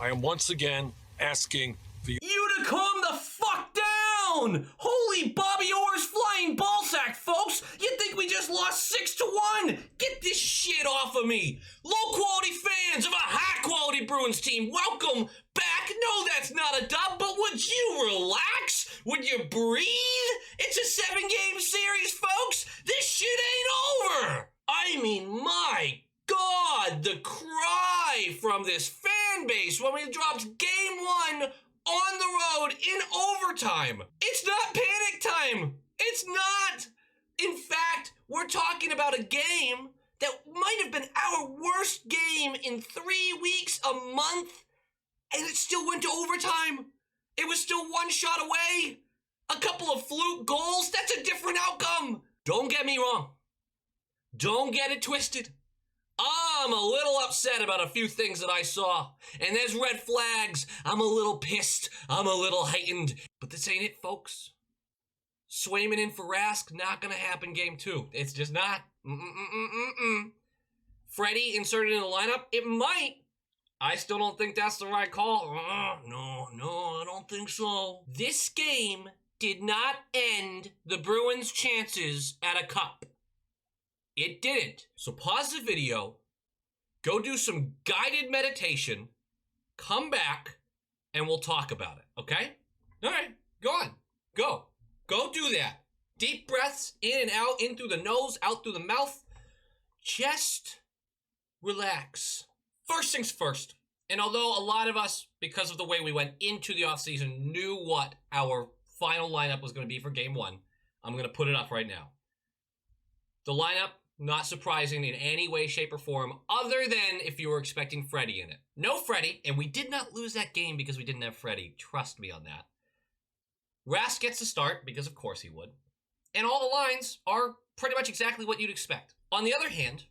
I am once again asking for you to calm the fuck down! Holy Bobby Orr's flying ballsack, folks! You think we just lost 6-1? Get this shit off of me! Low-quality fans of a high-quality Bruins team, welcome back! No, that's not a dub, but would you relax? Would you breathe? It's a 7-game series, folks! This shit ain't over! I mean, my God, the cry from this fan base when we dropped game 1 on the road in overtime. It's not panic time. It's not. In fact, we're talking about a game that might have been our worst game in 3 weeks, a month, and it still went to overtime. It was still one shot away. A couple of fluke goals, that's a different outcome. Don't get me wrong. Don't get it twisted. I'm a little upset about a few things that I saw, and there's red flags. I'm a little pissed. I'm a little heightened. But this ain't it, folks. Swayman in for Rask, not gonna happen game 2. It's just not. Freddie inserted in the lineup, it might. I still don't think that's the right call. No, I don't think so. This game did not end the Bruins' chances at a cup. It didn't. So pause the video, go do some guided meditation, come back, and we'll talk about it, okay? All right, go on. Go. Go do that. Deep breaths, in and out, in through the nose, out through the mouth. Just relax. First things first, and although a lot of us, because of the way we went into the offseason, knew what our final lineup was going to be for game 1, I'm going to put it up right now. The lineup, not surprising in any way, shape, or form, other than if you were expecting Freddie in it. No Freddie, and we did not lose that game because we didn't have Freddie. Trust me on that. Rask gets to start, because of course he would. And all the lines are pretty much exactly what you'd expect. On the other hand,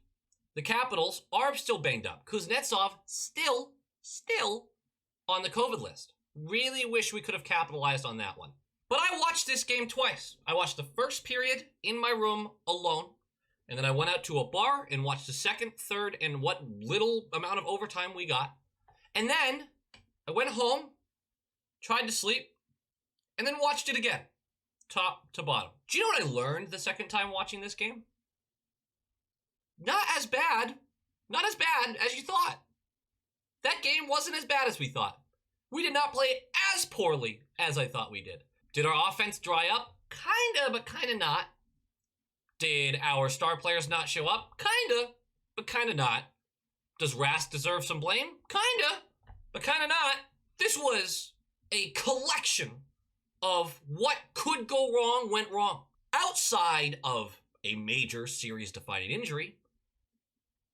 the Capitals are still banged up. Kuznetsov still on the COVID list. Really wish we could have capitalized on that one. But I watched this game twice. I watched the first period in my room alone. And then I went out to a bar and watched the second, third, and what little amount of overtime we got. And then I went home, tried to sleep, and then watched it again, top to bottom. Do you know what I learned the second time watching this game? Not as bad as you thought. That game wasn't as bad as we thought. We did not play as poorly as I thought we did. Did our offense dry up? Kinda, but kinda not. Did our star players not show up? Kinda, but kinda not. Does Rask deserve some blame? Kinda, but kinda not. This was a collection of what could go wrong went wrong. Outside of a major series-defining injury,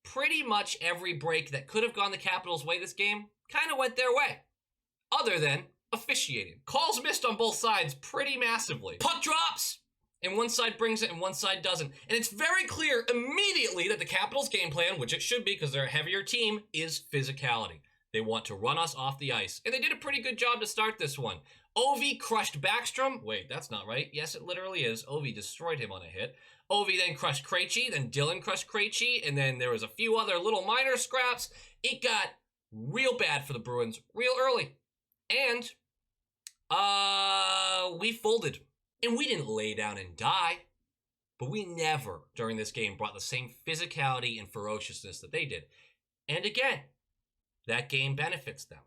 pretty much every break that could have gone the Capitals' way this game kinda went their way. Other than officiating. Calls missed on both sides pretty massively. Puck drops! And one side brings it and one side doesn't. And it's very clear immediately that the Capitals' game plan, which it should be because they're a heavier team, is physicality. They want to run us off the ice. And they did a pretty good job to start this one. Ovi crushed Backstrom. Wait, that's not right. Yes, it literally is. Ovi destroyed him on a hit. Ovi then crushed Krejci. Then Dylan crushed Krejci. And then there was a few other little minor scraps. It got real bad for the Bruins real early. And we folded. And we didn't lay down and die, but we never, during this game, brought the same physicality and ferociousness that they did. And again, that game benefits them.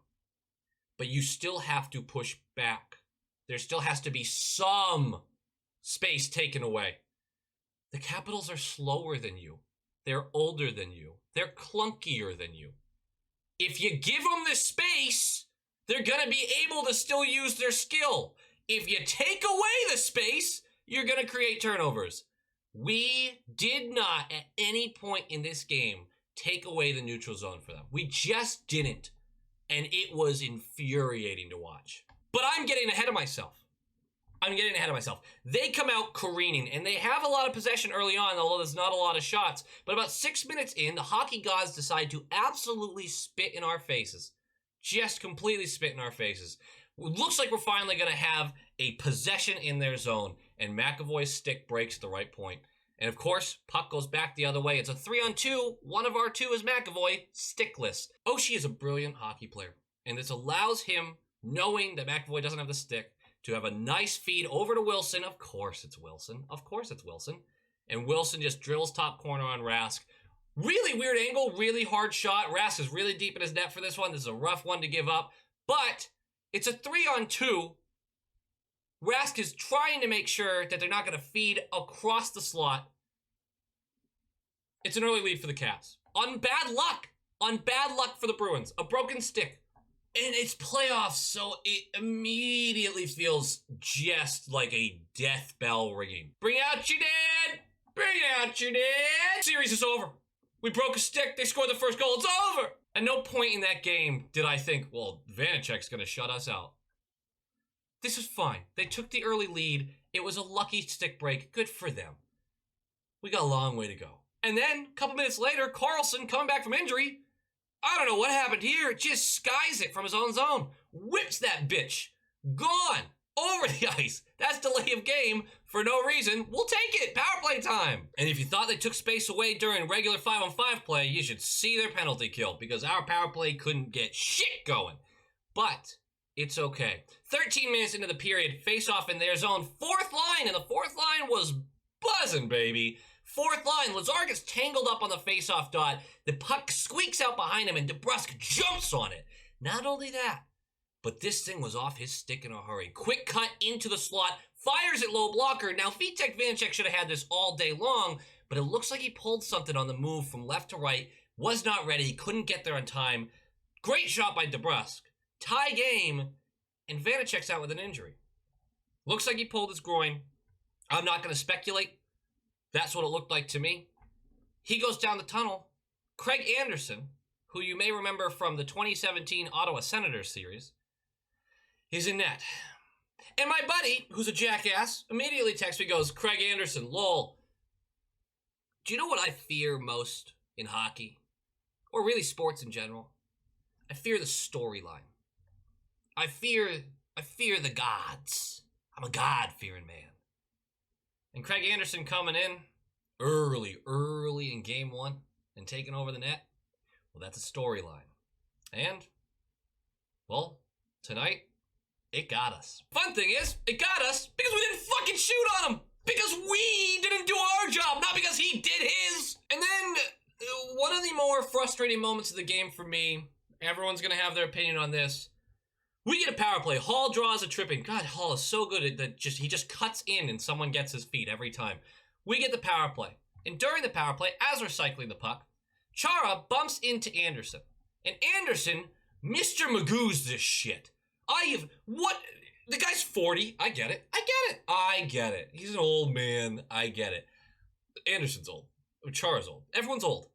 But you still have to push back. There still has to be some space taken away. The Capitals are slower than you. They're older than you. They're clunkier than you. If you give them the space, they're going to be able to still use their skill. If you take away the space, you're going to create turnovers. We did not at any point in this game take away the neutral zone for them. We just didn't. And it was infuriating to watch. But I'm getting ahead of myself. They come out careening, and they have a lot of possession early on, although there's not a lot of shots. But about 6 minutes in, the hockey gods decide to absolutely spit in our faces. Just completely spit in our faces. It looks like we're finally going to have a possession in their zone, and McAvoy's stick breaks at the right point. And of course, puck goes back the other way. It's a 3-on-2. One of our two is McAvoy, stickless. Oshie is a brilliant hockey player. And this allows him, knowing that McAvoy doesn't have the stick, to have a nice feed over to Wilson. Of course it's Wilson. Of course it's Wilson. And Wilson just drills top corner on Rask. Really weird angle, really hard shot. Rask is really deep in his net for this one. This is a rough one to give up. But it's a 3-on-2. Rask is trying to make sure that they're not going to feed across the slot. It's an early lead for the Caps. On bad luck for the Bruins. A broken stick. And it's playoffs, so it immediately feels just like a death bell ringing. Bring out your dad! Bring out your dad! Series is over. We broke a stick, they scored the first goal, it's over! At no point in that game did I think, well, Vanecek's gonna shut us out. This was fine. They took the early lead. It was a lucky stick break. Good for them. We got a long way to go. And then, a couple minutes later, Carlson, coming back from injury, I don't know what happened here, just skies it from his own zone. Whips that bitch. Gone. Over the ice. That's delay of game for no reason. We'll take it. Power play time. And if you thought they took space away during regular 5-on-5 play, you should see their penalty kill because our power play couldn't get shit going. But it's okay. 13 minutes into the period, face off in their zone. Fourth line, and the fourth line was buzzing, baby. Fourth line, Lazar gets tangled up on the face-off dot. The puck squeaks out behind him, and DeBrusk jumps on it. Not only that, but this thing was off his stick in a hurry. Quick cut into the slot, fires it low blocker. Now, Vitek Vanecek should have had this all day long, but it looks like he pulled something on the move from left to right, was not ready, couldn't get there on time. Great shot by DeBrusk. Tie game, and Vanecek's out with an injury. Looks like he pulled his groin. I'm not going to speculate. That's what it looked like to me. He goes down the tunnel. Craig Anderson, who you may remember from the 2017 Ottawa Senators series, is in net. And my buddy, who's a jackass, immediately texts me, goes, Craig Anderson, lol. Do you know what I fear most in hockey? Or really sports in general? I fear the storyline. I fear the gods. I'm a God-fearing man. And Craig Anderson coming in early in game one and taking over the net. Well, that's a storyline. And, well, tonight, it got us. Fun thing is, it got us because we didn't fucking shoot on him. Because we didn't do our job, not because he did his. And then, one of the more frustrating moments of the game for me, everyone's going to have their opinion on this. We get a power play. Hall draws a tripping. God, Hall is so good at that. He just cuts in and someone gets his feet every time. We get the power play. And during the power play, as we're cycling the puck, Chara bumps into Anderson. And Anderson, Mr. Magoo's this shit. The guy's 40. I get it. He's an old man. I get it. Anderson's old. Chara's old. Everyone's old.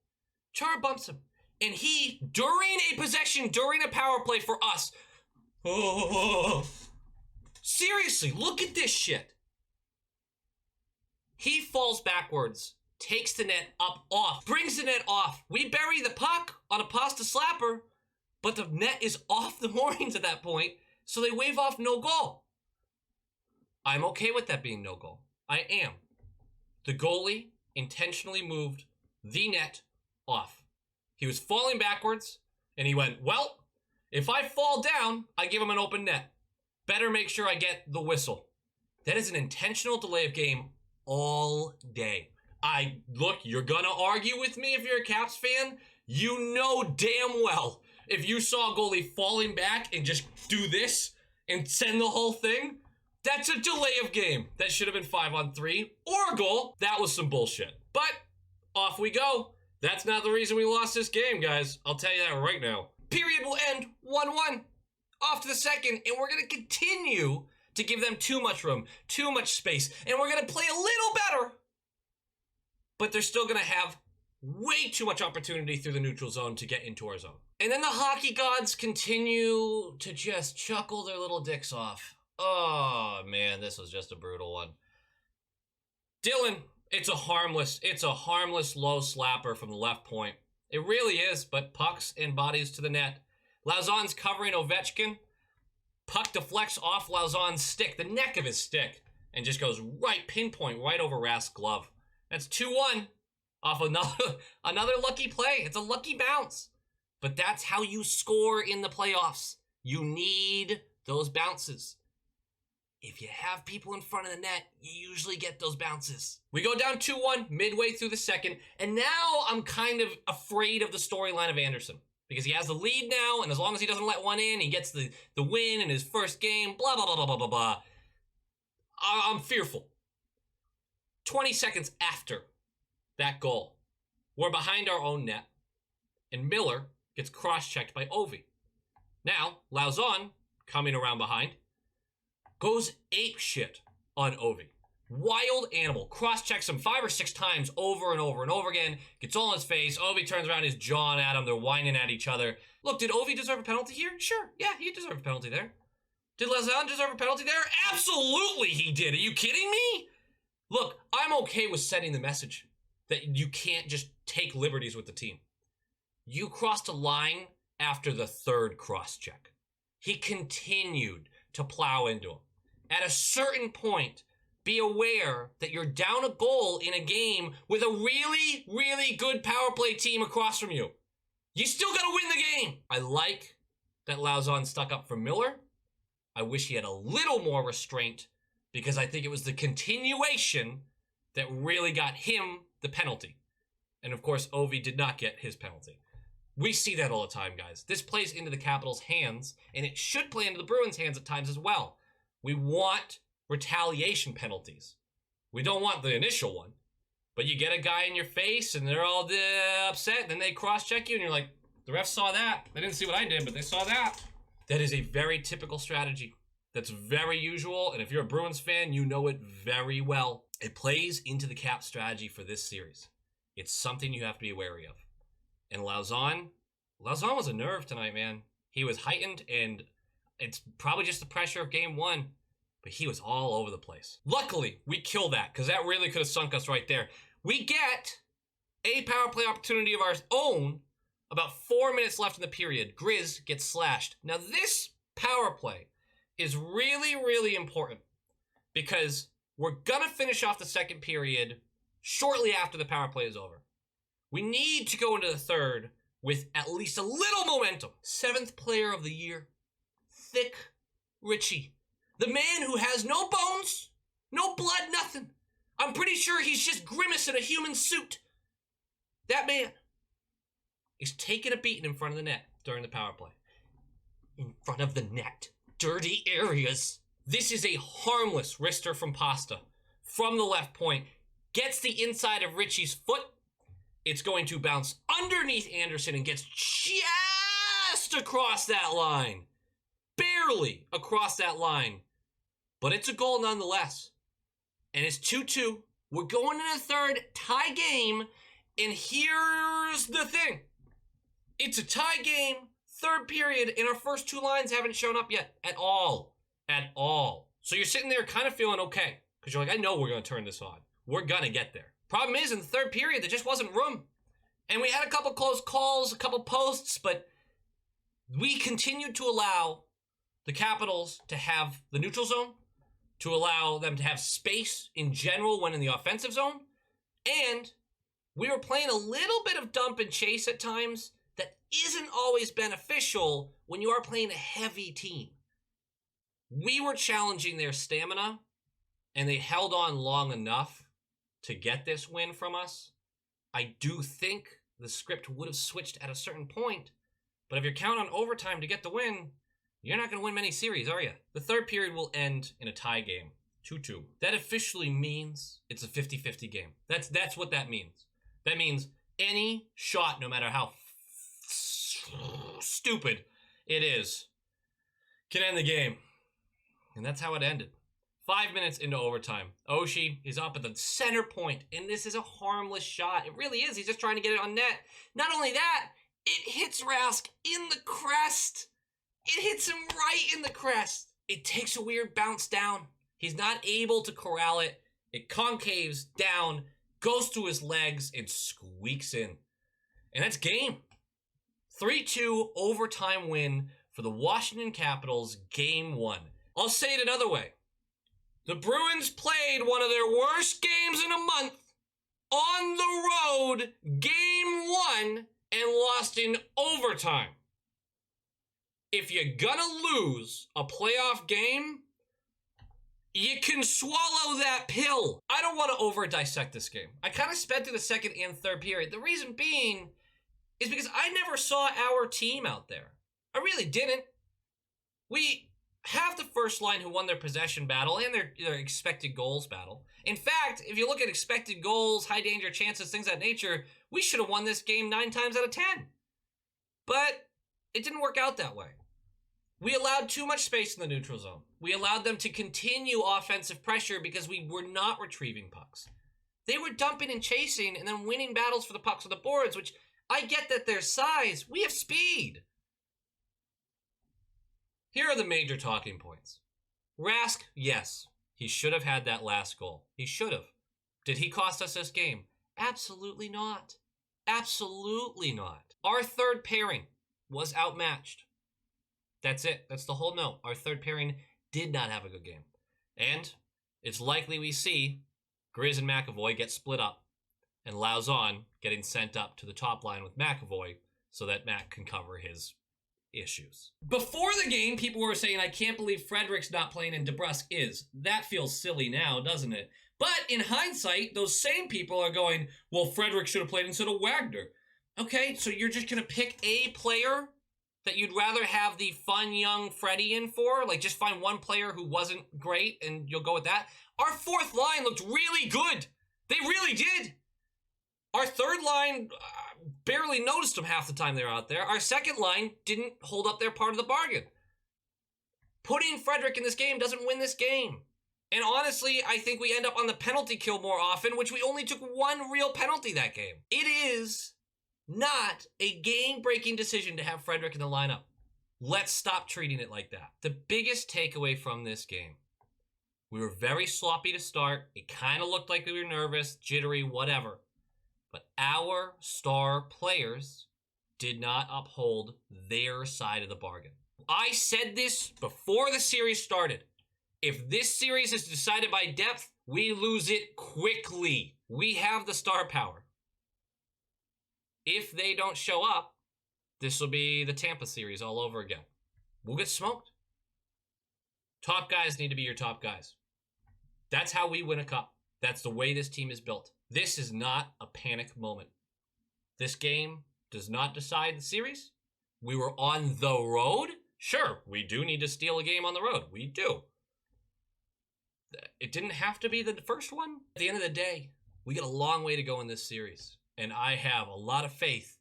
Chara bumps him. And he, during a possession, during a power play for us, seriously, look at this shit. He falls backwards, takes the net up, off, brings the net off. We bury the puck on a pasta slapper, but the net is off the moorings at that point, so they wave off no goal. I'm okay with that being no goal. I am. The goalie intentionally moved the net off. He was falling backwards, and he went, well, if I fall down, I give him an open net. Better make sure I get the whistle. That is an intentional delay of game all day. Look, you're gonna argue with me if you're a Caps fan. You know damn well if you saw a goalie falling back and just do this and send the whole thing, that's a delay of game. That should have been 5-on-3 or a goal. That was some bullshit. But off we go. That's not the reason we lost this game, guys. I'll tell you that right now. Period will end 1-1. Off to the second, and we're going to continue to give them too much room, too much space, and we're going to play a little better, but they're still going to have way too much opportunity through the neutral zone to get into our zone. And then the hockey gods continue to just chuckle their little dicks off. Oh, man, this was just a brutal one. Dylan, it's a harmless low slapper from the left point. It really is, but pucks and bodies to the net. Lauzon's covering Ovechkin. Puck deflects off Lauzon's stick, the neck of his stick, and just goes right, pinpoint, right over Rask's glove. That's 2-1 off another lucky play. It's a lucky bounce. But that's how you score in the playoffs. You need those bounces. If you have people in front of the net, you usually get those bounces. We go down 2-1 midway through the second, and now I'm kind of afraid of the storyline of Anderson. Because he has the lead now, and as long as he doesn't let one in, he gets the win in his first game, blah, blah, blah, blah, blah, blah, blah. I'm fearful. 20 seconds after that goal, we're behind our own net, and Miller gets cross-checked by Ovi. Now, Lauzon, coming around behind, goes ape shit on Ovi. Wild animal. Cross-checks him 5 or 6 times over and over and over again. Gets all in his face. Ovi turns around, he's jawing at him. They're whining at each other. Look, did Ovi deserve a penalty here? Sure. Yeah, he deserved a penalty there. Did Lauzon deserve a penalty there? Absolutely he did. Are you kidding me? Look, I'm okay with sending the message that you can't just take liberties with the team. You crossed a line after the 3rd cross-check. He continued to plow into him. At a certain point, be aware that you're down a goal in a game with a really, really good power play team across from you. You still gotta win the game. I like that Lauzon stuck up for Miller. I wish he had a little more restraint because I think it was the continuation that really got him the penalty. And of course, Ovi did not get his penalty. We see that all the time, guys. This plays into the Capitals' hands, and it should play into the Bruins' hands at times as well. We want retaliation penalties. We don't want the initial one. But you get a guy in your face, and they're all upset, and then they cross-check you, and you're like, the refs saw that. They didn't see what I did, but they saw that. That is a very typical strategy. That's very usual, and if you're a Bruins fan, you know it very well. It plays into the Cap strategy for this series. It's something you have to be wary of. And Lauzon was a nerve tonight, man. He was heightened, and it's probably just the pressure of game 1, but he was all over the place. Luckily, we kill that, because that really could have sunk us right there. We get a power play opportunity of our own. About 4 minutes left in the period. Grizz gets slashed. Now, this power play is really, really important, because we're going to finish off the second period shortly after the power play is over. We need to go into the third with at least a little momentum. 7th player of the year, Thick Richie. The man who has no bones, no blood, nothing. I'm pretty sure he's just Grimace in a human suit. That man is taking a beating in front of the net during the power play. In front of the net. Dirty areas. This is a harmless wrister from Pasta. From the left point. Gets the inside of Richie's foot. It's going to bounce underneath Anderson and gets just across that line. Barely across that line. But it's a goal nonetheless. And it's 2-2. We're going in a third tie game. And here's the thing. It's a tie game, third period, and our first 2 lines haven't shown up yet. At all. At all. So you're sitting there kind of feeling okay. Because you're like, I know we're going to turn this on. We're going to get there. Problem is, in the third period, there just wasn't room. And we had a couple close calls, a couple posts, but we continued to allow the Capitals to have the neutral zone, to allow them to have space in general when in the offensive zone, and we were playing a little bit of dump and chase at times that isn't always beneficial when you are playing a heavy team. We were challenging their stamina, and they held on long enough to get this win from us. I do think the script would have switched at a certain point, but if you're counting on overtime to get the win, you're not going to win many series, are you? The third period will end in a tie game, 2-2. That officially means it's a 50-50 game. That's what that means. That means any shot, no matter how stupid it is, can end the game. And that's how it ended. 5 minutes into overtime, Oshie is up at the center point, and this is a harmless shot. It really is. He's just trying to get it on net. Not only that, it hits Rask in the crest. It hits him right in the crest. It takes a weird bounce down. He's not able to corral it. It concaves down, goes through his legs, and squeaks in. And that's game. 3-2 overtime win for the Washington Capitals, game 1. I'll say it another way. The Bruins played one of their worst games in a month on the road, game 1, and lost in overtime. if you're gonna lose a playoff game, you can swallow that pill. I don't want to over-dissect this game. I kind of sped through the second and third period. The reason being is because I never saw our team out there. I really didn't. We have the first line who won their possession battle and their expected goals battle. In fact, if you look at expected goals, high danger chances, things of that nature, we should have won this game 9 times out of 10. But it didn't work out that way. We allowed too much space in the neutral zone. We allowed them to continue offensive pressure because we were not retrieving pucks. They were dumping and chasing and then winning battles for the pucks on the boards, which I get that their size. We have speed. Here are the major talking points. Rask, yes, he should have had that last goal. He should have. Did he cost us this game? Absolutely not. Absolutely not. Our third pairing was outmatched. That's it. That's the whole note. Our third pairing did not have a good game. And it's likely we see Grizz and McAvoy get split up and Lauzon getting sent up to the top line with McAvoy so that Mac can cover his issues. Before the game, people were saying, I can't believe Frederick's not playing and DeBrusk is. That feels silly now, doesn't it? But in hindsight, those same people are going, well, Frederick should have played instead of Wagner. Okay, so you're just going to pick a player that you'd rather have the fun young Freddie in for? Like, just find one player who wasn't great and you'll go with that? Our fourth line looked really good. They really did. Our third line barely noticed them half the time they were out there. Our second line didn't hold up their part of the bargain. Putting Frederick in this game doesn't win this game. And honestly, I think we end up on the penalty kill more often, which we only took one real penalty that game. It is not a game-breaking decision to have Frederick in the lineup. Let's stop treating it like that. The biggest takeaway from this game, we were very sloppy to start. It kind of looked like we were nervous, jittery, whatever. But our star players did not uphold their side of the bargain. I said this before the series started. If this series is decided by depth, we lose it quickly. We have the star power. If they don't show up, this will be the Tampa series all over again. We'll get smoked. Top guys need to be your top guys. That's how we win a cup. That's the way this team is built. This is not a panic moment. This game does not decide the series. We were on the road. Sure, we do need to steal a game on the road. We do. It didn't have to be the first one. At the end of the day, we got a long way to go in this series. And I have a lot of faith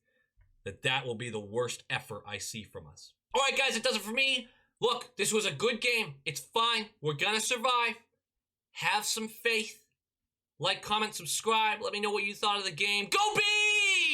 that that will be the worst effort I see from us. All right, guys, it does it for me. Look, this was a good game. It's fine. We're going to survive. Have some faith. Like, comment, subscribe. Let me know what you thought of the game. Go Bees!